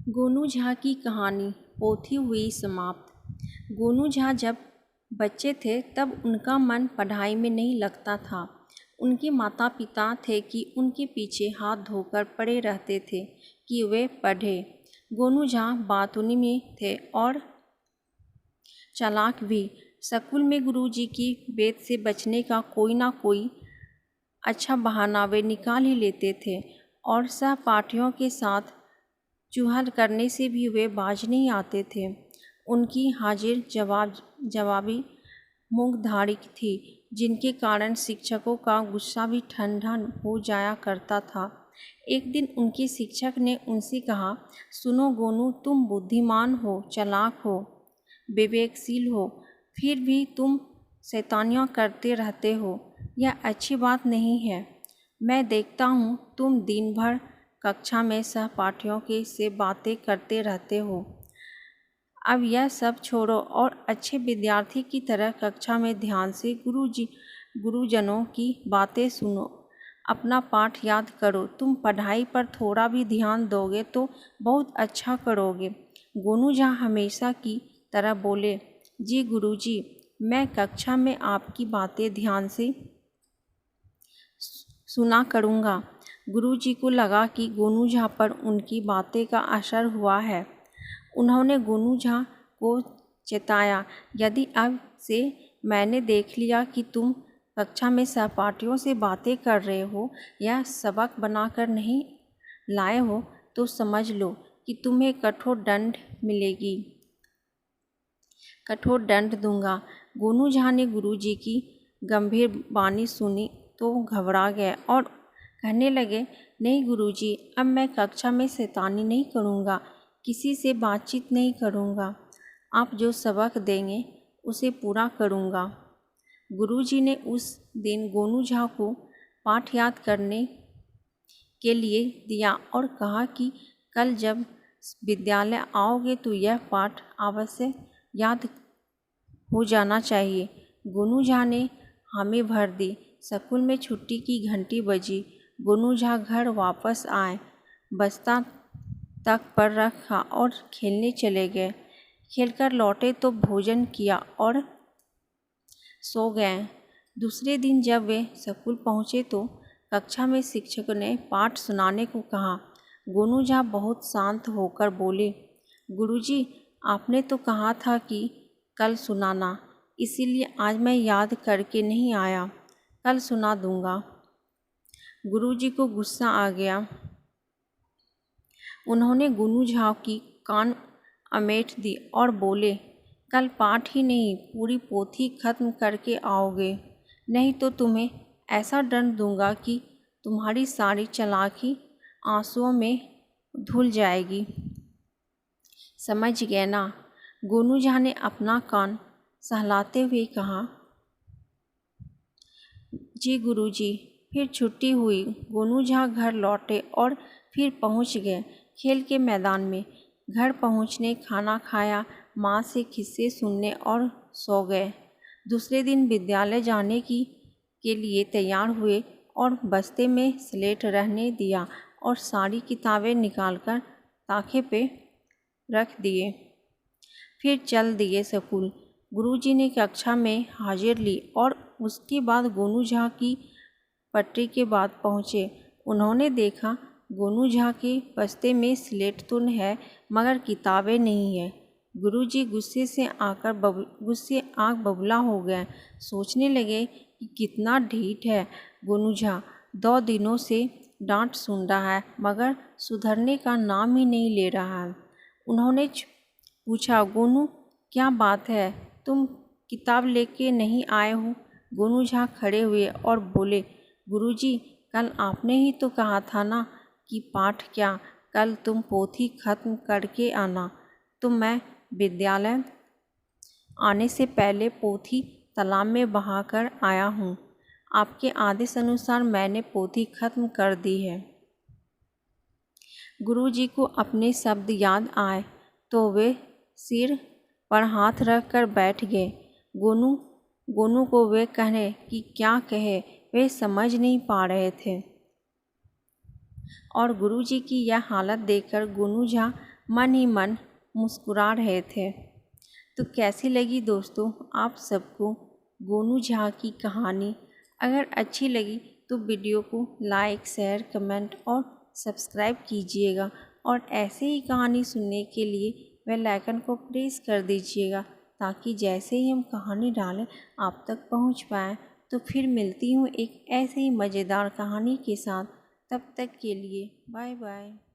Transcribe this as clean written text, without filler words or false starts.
गोनू झा की कहानी पोथी हुई समाप्त। गोनू झा जब बच्चे थे तब उनका मन पढ़ाई में नहीं लगता था। उनके माता पिता थे कि उनके पीछे हाथ धोकर पड़े रहते थे कि वे पढ़े। गोनू झा बातूनी में थे और चालाक भी। स्कूल में गुरुजी की बेत से बचने का कोई ना कोई अच्छा बहाना वे निकाल ही लेते थे और सहपाठियों के साथ चुहल करने से भी वे बाज नहीं आते थे। उनकी हाजिर जवाबी मुँहधारी थी, जिनके कारण शिक्षकों का गुस्सा भी ठंडा हो जाया करता था। एक दिन उनके शिक्षक ने उनसे कहा, सुनो गोनू, तुम बुद्धिमान हो, चालाक हो, विवेकशील हो, फिर भी तुम शैतानियाँ करते रहते हो। यह अच्छी बात नहीं है। मैं देखता हूँ तुम दिन भर कक्षा में सहपाठियों के से बातें करते रहते हो। अब यह सब छोड़ो और अच्छे विद्यार्थी की तरह कक्षा में ध्यान से गुरुजनों की बातें सुनो, अपना पाठ याद करो। तुम पढ़ाई पर थोड़ा भी ध्यान दोगे तो बहुत अच्छा करोगे। गोनू झा हमेशा की तरह बोले, जी गुरुजी, मैं कक्षा में आपकी बातें ध्यान से सुना करूँगा। गुरुजी को लगा कि गोनू झा पर उनकी बातें का असर हुआ है। उन्होंने गोनू झा को चेताया, यदि अब से मैंने देख लिया कि तुम कक्षा में सहपाठियों से बातें कर रहे हो या सबक बनाकर नहीं लाए हो, तो समझ लो कि तुम्हें कठोर दंड दूंगा। गोनू झा ने गुरुजी की गंभीर वाणी सुनी तो घबरा गए और कहने लगे, नहीं गुरुजी, अब मैं कक्षा में शैतानी नहीं करूँगा, किसी से बातचीत नहीं करूँगा। आप जो सबक देंगे उसे पूरा करूँगा। गुरुजी ने उस दिन गोनू झा को पाठ याद करने के लिए दिया और कहा कि कल जब विद्यालय आओगे तो यह पाठ अवश्य याद हो जाना चाहिए। गोनू झा ने हामी भर दी। स्कूल में छुट्टी की घंटी बजी। गोनू झा घर वापस आए, बस्ता तक पर रखा और खेलने चले गए। खेलकर लौटे तो भोजन किया और सो गए। दूसरे दिन जब वे स्कूल पहुँचे तो कक्षा में शिक्षक ने पाठ सुनाने को कहा। गोनू झा बहुत शांत होकर बोले, गुरुजी, आपने तो कहा था कि कल सुनाना, इसीलिए आज मैं याद करके नहीं आया, कल सुना दूंगा। गुरुजी को गुस्सा आ गया। उन्होंने गोनू झा की कान अमेठ दी और बोले, कल पाठ ही नहीं, पूरी पोथी खत्म करके आओगे, नहीं तो तुम्हें ऐसा दंड दूंगा कि तुम्हारी सारी चालाकी आंसुओं में धुल जाएगी। समझ गए ना? गोनू झा ने अपना कान सहलाते हुए कहा, जी गुरुजी। फिर छुट्टी हुई। गोनू झा घर लौटे और फिर पहुंच गए खेल के मैदान में। घर पहुंचने खाना खाया, माँ से किस्से सुनने और सो गए। दूसरे दिन विद्यालय जाने के लिए तैयार हुए और बस्ते में स्लेट रहने दिया और सारी किताबें निकालकर ताखे पे रख दिए। फिर चल दिए स्कूल। गुरुजी ने कक्षा में हाजिर ली और उसके बाद गोनू झा की पटरी के बाद पहुँचे। उन्होंने देखा गोनू झा के बस्ते में स्लेट तो है मगर किताबें नहीं है। गुरुजी गुस्से आँख बबूला हो गए। सोचने लगे कि कितना ढीठ है गोनू झा, 2 दिनों से डांट सुन रहा है मगर सुधरने का नाम ही नहीं ले रहा है। उन्होंने पूछा, गोनू क्या बात है, तुम किताब लेके नहीं आए हो? गोनू झा खड़े हुए और बोले, गुरुजी, कल आपने ही तो कहा था ना कि पाठ क्या, कल तुम पोथी खत्म करके आना। तो मैं विद्यालय आने से पहले पोथी तालाब में बहाकर आया हूँ। आपके आदेश अनुसार मैंने पोथी खत्म कर दी है। गुरुजी को अपने शब्द याद आए तो वे सिर पर हाथ रख कर बैठ गए। गोनू को वे कहे कि क्या कहे वे समझ नहीं पा रहे थे और गुरुजी की यह हालत देखकर गोनू झा मन ही मन मुस्कुरा रहे थे। तो कैसी लगी दोस्तों आप सबको गोनू झा की कहानी? अगर अच्छी लगी तो वीडियो को लाइक, शेयर, कमेंट और सब्सक्राइब कीजिएगा और ऐसे ही कहानी सुनने के लिए बेल आइकन को प्रेस कर दीजिएगा ताकि जैसे ही हम कहानी डालें आप तक पहुंच पाएँ। तो फिर मिलती हूँ एक ऐसे ही मज़ेदार कहानी के साथ। तब तक के लिए बाय बाय।